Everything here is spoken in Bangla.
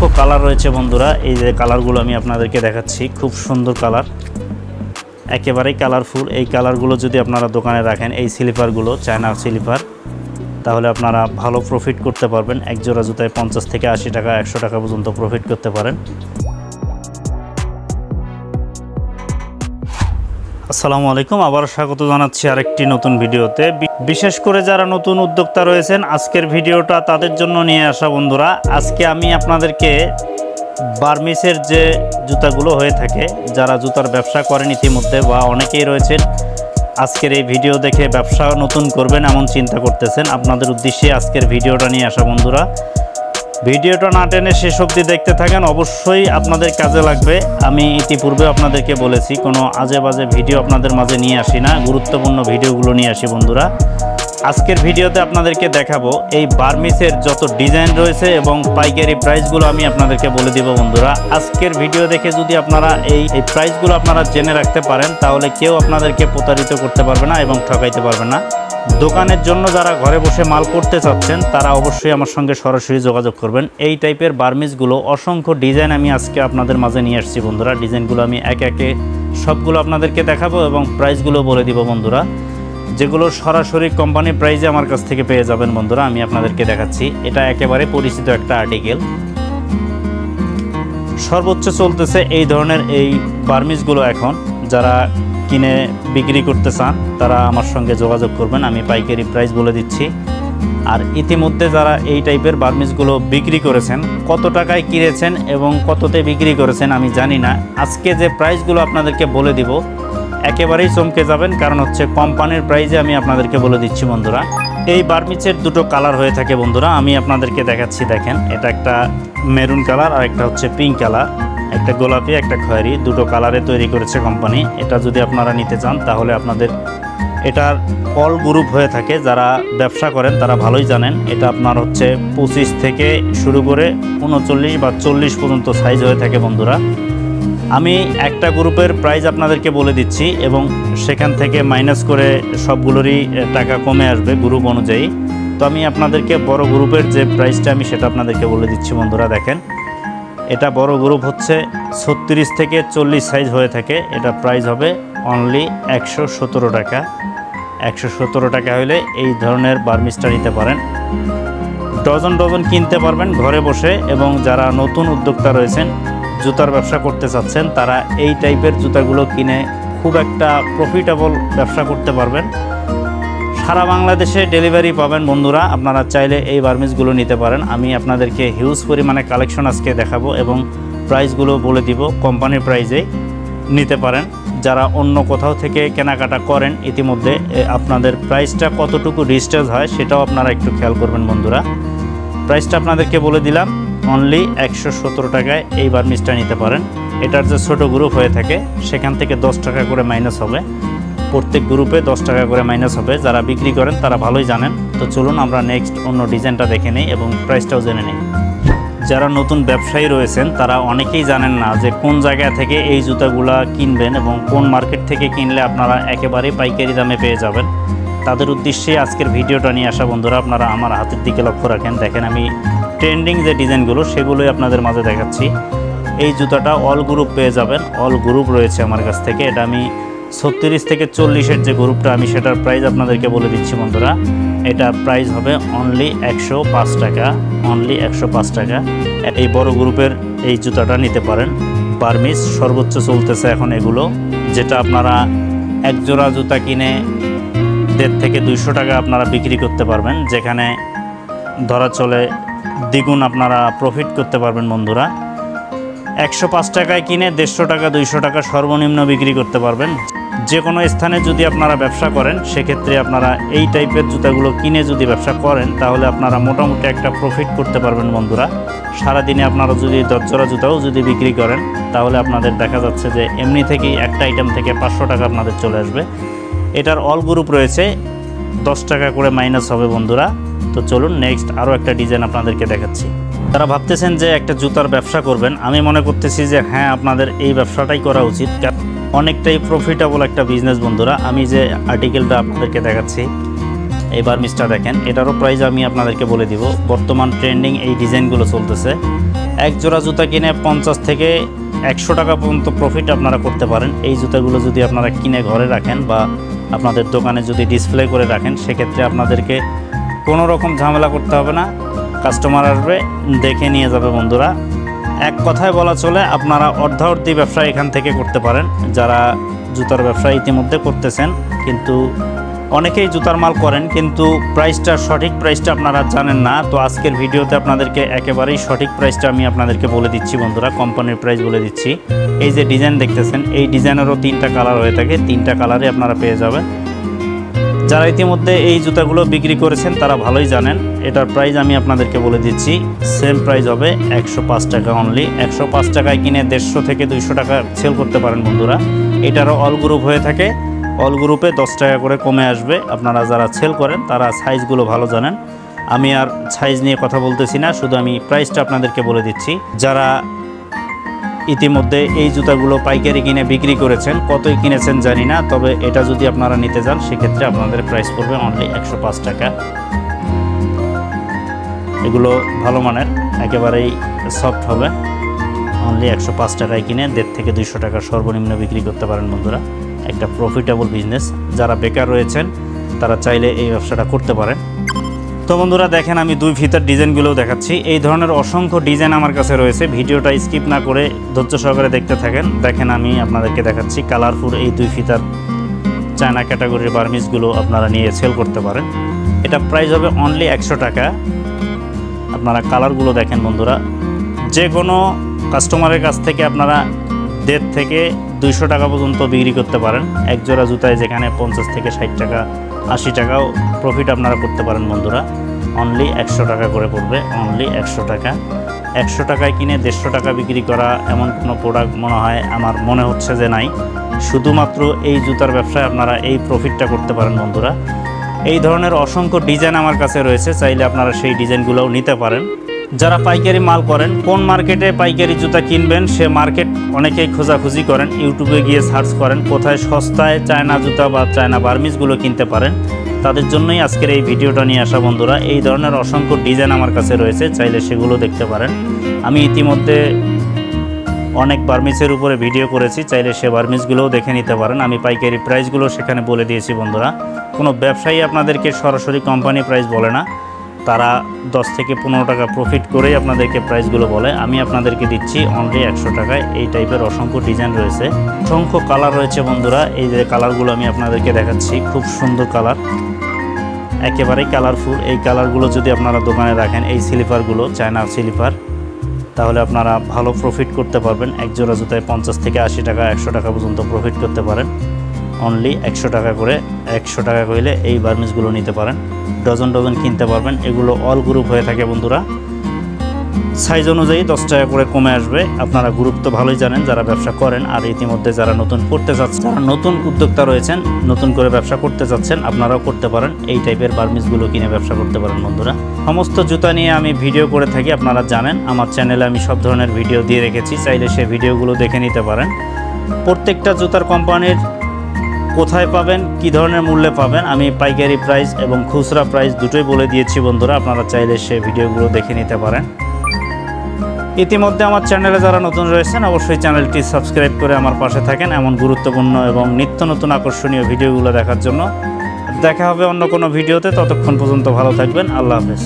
অসংখ্য কালার রয়েছে বন্ধুরা। এই যে কালারগুলো আমি আপনাদেরকে দেখাচ্ছি, খুব সুন্দর কালার, একেবারেই কালারফুল। এই কালারগুলো যদি আপনারা দোকানে রাখেন, এই স্লিপারগুলো চায়না স্লিপার, তাহলে আপনারা ভালো প্রফিট করতে পারবেন। এক জোড়া জুতায় 50 থেকে 80 টাকা 100 টাকা পর্যন্ত প্রফিট করতে পারেন। আসসালামু আলাইকুম, আবার স্বাগত জানাচ্ছি আরেকটি নতুন ভিডিওতে। বিশেষ করে যারা নতুন উদ্যোক্তা রয়েছেন, আজকের ভিডিওটা তাদের জন্য নিয়ে আসা বন্ধুরা। আজকে আমি আপনাদেরকে বার্মিসের যে জুতাগুলো হয়ে থাকে, যারা জুতার ব্যবসা করেন ইতিমধ্যে বা অনেকেই রয়েছেন আজকের এই ভিডিও দেখে ব্যবসা নতুন করবেন এমন চিন্তা করতেছেন, আপনাদের উদ্দেশ্যে আজকের ভিডিওটা নিয়ে আসা বন্ধুরা। ভিডিওটা না টেনে শেষ অবধি দেখতে থাকেন, অবশ্যই আপনাদের কাজে লাগবে। আমি ইতিপূর্বে আপনাদেরকে বলেছি, কোনো আজে বাজে ভিডিও আপনাদের মাঝে নিয়ে আসি না, গুরুত্বপূর্ণ ভিডিওগুলো নিয়ে আসি বন্ধুরা। আজকের ভিডিওতে আপনাদেরকে দেখাবো এই বার্মিসের যত ডিজাইন রয়েছে এবং পাইকারি প্রাইসগুলো আমি আপনাদেরকে বলে দিব বন্ধুরা। আজকের ভিডিও দেখে যদি আপনারা এই প্রাইসগুলো আপনারা জেনে রাখতে পারেন, তাহলে কেউ আপনাদেরকে প্রতারিত করতে পারবে না এবং ঠকাইতে পারবে না। দোকানের জন্য যারা ঘরে বসে মাল করতে চাচ্ছেন, তারা অবশ্যই আমার সঙ্গে সরাসরি যোগাযোগ করবেন। এই টাইপের বার্মিসগুলো অসংখ্য ডিজাইন আমি আজকে আপনাদের মাঝে নিয়ে আসছি বন্ধুরা। ডিজাইনগুলো আমি একে একে সবগুলো আপনাদেরকে দেখাবো এবং প্রাইসগুলো বলে দিব বন্ধুরা, যেগুলো সরাসরি কোম্পানি প্রাইসে আমার কাছ থেকে পেয়ে যাবেন বন্ধুরা। আমি আপনাদেরকে দেখাচ্ছি, এটা একেবারে পরিচিত একটা আর্টিকেল। সর্বোচ্চ চলতেছে এই ধরনের এই বার্মিসগুলো। এখন যারা কিনে বিক্রি করতে চান, তারা আমার সঙ্গে যোগাযোগ করবেন, আমি পাইকারি প্রাইস বলে দিচ্ছি। আর ইতিমধ্যে যারা এই টাইপের বার্মিসগুলো বিক্রি করেছেন, কত টাকায় কিনেছেন এবং কততে বিক্রি করেছেন আমি জানি না। আজকে যে প্রাইসগুলো আপনাদেরকে বলে দিব, একেবারেই চমকে যাবেন, কারণ হচ্ছে কোম্পানির প্রাইসে আমি আপনাদেরকে বলে দিচ্ছি বন্ধুরা। এই বার্মিসের দুটো কালার হয়ে থাকে বন্ধুরা, আমি আপনাদেরকে দেখাচ্ছি। দেখেন, এটা একটা মেরুন কালার আর একটা হচ্ছে পিঙ্ক কালার, একটা গোলাপি একটা খয়েরি, দুটো কালারে তৈরি করেছে কোম্পানি। এটা যদি আপনারা নিতে চান, তাহলে আপনাদের এটার অল গ্রুপ হয়ে থাকে। যারা ব্যবসা করেন তারা ভালোই জানেন, এটা আপনার হচ্ছে 25 থেকে শুরু করে 39 বা 40 পর্যন্ত সাইজ হয়ে থাকে বন্ধুরা। আমি একটা গ্রুপের প্রাইস আপনাদেরকে বলে দিচ্ছি এবং সেখান থেকে মাইনাস করে সবগুলোরই টাকা কমে আসবে গ্রুপ অনুযায়ী। তো আমি আপনাদেরকে বড় গ্রুপের যে প্রাইসটা আমি সেটা আপনাদেরকে বলে দিচ্ছি বন্ধুরা। দেখেন, এটা বড় গ্রুপ হচ্ছে 36 থেকে 40 সাইজ হয়ে থাকে। এটা প্রাইস হবে অনলি 117 টাকা। 117 টাকা হলে এই ধরনের বার্মিসটা নিতে পারেন। ডজন ডজন কিনতে পারবেন ঘরে বসে। এবং যারা নতুন উদ্যোক্তা রয়েছেন, জুতার ব্যবসা করতে চাচ্ছেন, তারা এই টাইপের জুতাগুলো কিনে খুব একটা প্রফিটেবল ব্যবসা করতে পারবেন। সারা বাংলাদেশে ডেলিভারি পাবেন বন্ধুরা। আপনারা চাইলে এই বার্মিসগুলো নিতে পারেন। আমি আপনাদেরকে হিউজ পরিমাণে কালেকশন আজকে দেখাবো এবং প্রাইসগুলো বলে দিব, কোম্পানির প্রাইসেই নিতে পারেন। যারা অন্য কোথাও থেকে কেনাকাটা করেন, ইতিমধ্যে আপনাদের প্রাইসটা কতটুকু রিস্টেজ হয় সেটাও আপনারা একটু খেয়াল করবেন বন্ধুরা। প্রাইসটা আপনাদেরকে বলে দিলাম, অনলি 117 টাকায় এই বার্মিসটা নিতে পারেন। এটার যে ছোটো গ্রুপ হয়ে থাকে, সেখান থেকে 10 টাকা করে মাইনাস হবে। প্রত্যেক গ্রুপে 10 টাকা করে মাইনাস হবে। যারা বিক্রি করেন তারা ভালোই জানেন। তো চলুন আমরা নেক্সট অন্য ডিজাইনটা দেখে নিই এবং প্রাইসটাও জেনে নিই। যারা নতুন ব্যবসায়ী রয়েছেন, তারা অনেকেই জানেন না যে কোন জায়গা থেকে এই জুতাগুলা কিনবেন এবং কোন মার্কেট থেকে কিনলে আপনারা একেবারেই পাইকারি দামে পেয়ে যাবেন। তাদের উদ্দেশ্যে আজকের ভিডিওটা নিয়ে আসা বন্ধুরা। আপনারা আমার হাতের দিকে লক্ষ্য রাখেন, দেখেন আমি ট্রেন্ডিং যে ডিজাইনগুলো সেগুলোই আপনাদের মাঝে দেখাচ্ছি। এই জুতাটা অল গ্রুপ পেয়ে যাবেন, অল গ্রুপ রয়েছে আমার কাছ থেকে। এটা আমি 36 থেকে 40-এর যে গ্রুপটা, আমি সেটার প্রাইস আপনাদেরকে বলে দিচ্ছি বন্ধুরা। এটা প্রাইস হবে অনলি 105 টাকা, অনলি 105 টাকা। এই বড় গ্রুপের এই জুতাটা নিতে পারেন। বার্মিস সর্বোচ্চ চলতেছে এখন এগুলো, যেটা আপনারা এক জোড়া জুতা কিনে 150 থেকে 200 টাকা আপনারা বিক্রি করতে পারবেন, যেখানে ধরা চলে দ্বিগুণ আপনারা প্রফিট করতে পারবেন বন্ধুরা। 105 টাকায় কিনে 150 টাকা 200 টাকা সর্বনিম্ন বিক্রি করতে পারবেন। যে কোনো স্থানে যদি আপনারা ব্যবসা করেন, সেক্ষেত্রে আপনারা এই টাইপের জুতাগুলো কিনে যদি ব্যবসা করেন, তাহলে আপনারা মোটামুটি একটা প্রফিট করতে পারবেন বন্ধুরা। সারাদিনে আপনারা যদি 10 জোড়া জুতাও যদি বিক্রি করেন, তাহলে আপনাদের দেখা যাচ্ছে যে এমনি থেকেই একটা আইটেম থেকে 500 টাকা আপনাদের চলে আসবে। এটার অল গ্রুপ রয়েছে, 10 টাকা করে মাইনাস হবে বন্ধুরা। তো চলুন নেক্সট আরও একটা ডিজাইন আপনাদেরকে দেখাচ্ছি। তারা ভাবতেছেন যে একটা জুতার ব্যবসা করবেন, আমি মনে করতেছি যে হ্যাঁ, আপনাদের এই ব্যবসাটাই করা উচিত, অনেকটাই প্রফিটেবল একটা বিজনেস বন্ধুরা। আমি যে আর্টিকেলটা আপনাদেরকে দেখাচ্ছি, এই বার্মিসটা দেখেন, এটারও প্রাইস আমি আপনাদেরকে বলে দিব। বর্তমান ট্রেন্ডিং এই ডিজাইনগুলো চলতেছে। এক জোড়া জুতা কিনে 50 থেকে 100 টাকা পর্যন্ত প্রফিট আপনারা করতে পারেন। এই জুতাগুলো যদি আপনারা কিনে ঘরে রাখেন বা আপনাদের দোকানে যদি ডিসপ্লে করে রাখেন, সেক্ষেত্রে আপনাদেরকে কোনো রকম ঝামেলা করতে হবে না। কাস্টমার আসবে, দেখে নিয়ে যাবে বন্ধুরা। এক কথায় বলা চলে আপনারা অর্ধাঅর্ধি ব্যবসা এখান থেকে করতে পারেন। যারা জুতার ব্যবসা ইতিমধ্যে করতেছেন, কিন্তু অনেকেই জুতার মাল করেন কিন্তু সঠিক প্রাইসটা আপনারা জানেন না। তো আজকের ভিডিওতে আপনাদেরকে একেবারেই সঠিক প্রাইসটা আমি আপনাদেরকে বলে দিচ্ছি বন্ধুরা, কোম্পানির প্রাইস বলে দিচ্ছি। এই যে ডিজাইন দেখতেছেন, এই ডিজাইনেরও 3টা কালার হয়ে থাকে, 3টা কালারই আপনারা পেয়ে যাবেন। যারা ইতিমধ্যে এই জুতাগুলো বিক্রি করেছেন তারা ভালোই জানেন। এটার প্রাইস আমি আপনাদেরকে বলে দিচ্ছি, সেম প্রাইস হবে 105 টাকা অনলি। 105 টাকায় কিনে 150 থেকে 200 টাকা সেল করতে পারেন বন্ধুরা। এটারও অল গ্রুপ হয়ে থাকে, অল গ্রুপে 10 টাকা করে কমে আসবে। আপনারা যারা সেল করেন তারা সাইজগুলো ভালো জানেন, আমি আর সাইজ নিয়ে কথা বলতেছি না, শুধু আমি প্রাইসটা আপনাদেরকে বলে দিচ্ছি। যারা ইতিমধ্যে এই জুতাগুলো পাইকারি কিনে বিক্রি করেছেন, কতই কিনেছেন জানি না, তবে এটা যদি আপনারা নিতে যান সেক্ষেত্রে আপনাদের প্রাইস পড়বে অনলি 105 টাকা। এগুলো ভালো মানের, একেবারেই সফট হবে। অনলি 105 টাকায় কিনে 150 থেকে 200 টাকা সর্বনিম্ন বিক্রি করতে পারেন বন্ধুরা। একটা প্রফিটেবল বিজনেস। যারা বেকার রয়েছেন তারা চাইলে এই ব্যবসাটা করতে পারেন। তো বন্ধুরা দেখেন, আমি 2 ফিতার ডিজাইনগুলোও দেখাচ্ছি। এই ধরনের অসংখ্য ডিজাইন আমার কাছে রয়েছে, ভিডিওটা স্কিপ না করে ধৈর্য সহকারে দেখতে থাকেন। দেখেন আমি আপনাদেরকে দেখাচ্ছি কালারফুল এই 2 ফিতার চায়না ক্যাটাগরির বার্মিসগুলো আপনারা নিয়ে সেল করতে পারেন। এটা প্রাইস হবে অনলি 100 টাকা। আপনারা কালারগুলো দেখেন বন্ধুরা, যে কোনো কাস্টমারের কাছ থেকে আপনারা 150 থেকে 200 টাকা পর্যন্ত বিক্রি করতে পারেন। এক জোড়া জুতায় যেখানে 50 থেকে 60 টাকা 80 টাকাও প্রফিট আপনারা করতে পারেন বন্ধুরা। অনলি 100 টাকা করে পড়বে, অনলি 100 টাকা। 100 টাকায় কিনে 150 টাকা বিক্রি করা এমন কোনো প্রোডাক্ট মনে হয় আমার মনে হচ্ছে যে নাই। শুধুমাত্র এই জুতার ব্যবসায় আপনারা এই প্রফিটটা করতে পারেন বন্ধুরা। এই ধরনের অসংখ্য ডিজাইন আমার কাছে রয়েছে, চাইলে আপনারা সেই ডিজাইনগুলোও নিতে পারেন। যারা পাইকারি মাল করেন, কোন মার্কেটে পাইকারি জুতা কিনবেন সে মার্কেট অনেকেই খোঁজাখুঁজি করেন, ইউটিউবে গিয়ে সার্চ করেন কোথায় সস্তায় চায়না জুতা বা চায়না বার্মিসগুলো কিনতে পারেন। তাদের জন্যই আজকের এই ভিডিওটা নিয়ে আসা বন্ধুরা। এই ধরনের অসংখ্য ডিজাইন আমার কাছে রয়েছে, চাইলে সেগুলো দেখতে পারেন। আমি ইতিমধ্যে অনেক বার্মিসের উপরে ভিডিও করেছি, চাইলে সে বার্মিসগুলোও দেখে নিতে পারেন। আমি পাইকারি প্রাইসগুলো সেখানে বলে দিয়েছি বন্ধুরা। কোনো ব্যবসায়ী আপনাদেরকে সরাসরি কোম্পানি প্রাইস বলে না, তারা 10 থেকে 15 টাকা প্রফিট করেই আপনাদেরকে প্রাইসগুলো বলে। আমি আপনাদেরকে দিচ্ছি অনলি 100 টাকায়। এই টাইপের অসংখ্য ডিজাইন রয়েছে, অসংখ্য কালার রয়েছে বন্ধুরা। এই যে কালারগুলো আমি আপনাদেরকে দেখাচ্ছি, খুব সুন্দর কালার, একেবারেই কালারফুল। এই কালারগুলো যদি আপনারা দোকানে রাখেন, এই স্লিপারগুলো চায়না স্লিপার, তাহলে আপনারা ভালো প্রফিট করতে পারবেন। এক জোড়া জুতায় 50 থেকে 80 টাকা 100 টাকা পর্যন্ত প্রফিট করতে পারেন। অনলি 100 টাকা করে, 100 টাকা কইলে এই বার্মিসগুলো নিতে পারেন, ডজন ডজন কিনতে পারবেন। এগুলো অল গ্রুপ হয়ে থাকে বন্ধুরা, সাইজ অনুযায়ী 10 টাকা করে কমে আসবে। আপনারা গ্রুপ তো ভালোই জানেন যারা ব্যবসা করেন। আর ইতিমধ্যে যারা নতুন করতে চাচ্ছেন, যারা নতুন উদ্যোক্তা রয়েছেন, নতুন করে ব্যবসা করতে চাচ্ছেন, আপনারাও করতে পারেন। এই টাইপের বার্মিসগুলো কিনে ব্যবসা করতে পারেন বন্ধুরা। সমস্ত জুতা নিয়ে আমি ভিডিও করে থাকি, আপনারা জানেন। আমার চ্যানেলে আমি সব ধরনের ভিডিও দিয়ে রেখেছি, চাইলে সেই ভিডিওগুলো দেখে নিতে পারেন। প্রত্যেকটা জুতার কোম্পানির কোথায় পাবেন, কি ধরনের মূল্যে পাবেন, আমি পাইকারি প্রাইস এবং খুচরা প্রাইস দুটোই বলে দিয়েছি বন্ধুরা। আপনারা চাইলে সে ভিডিওগুলো দেখে নিতে পারেন। ইতিমধ্যে আমার চ্যানেলে যারা নতুন রয়েছেন অবশ্যই চ্যানেলটি সাবস্ক্রাইব করে আমার পাশে থাকেন, এমন গুরুত্বপূর্ণ এবং নিত্য নতুন আকর্ষণীয় ভিডিওগুলো দেখার জন্য। দেখা হবে অন্য কোনো ভিডিওতে, ততক্ষণ পর্যন্ত ভালো থাকবেন। আল্লাহ হাফেজ।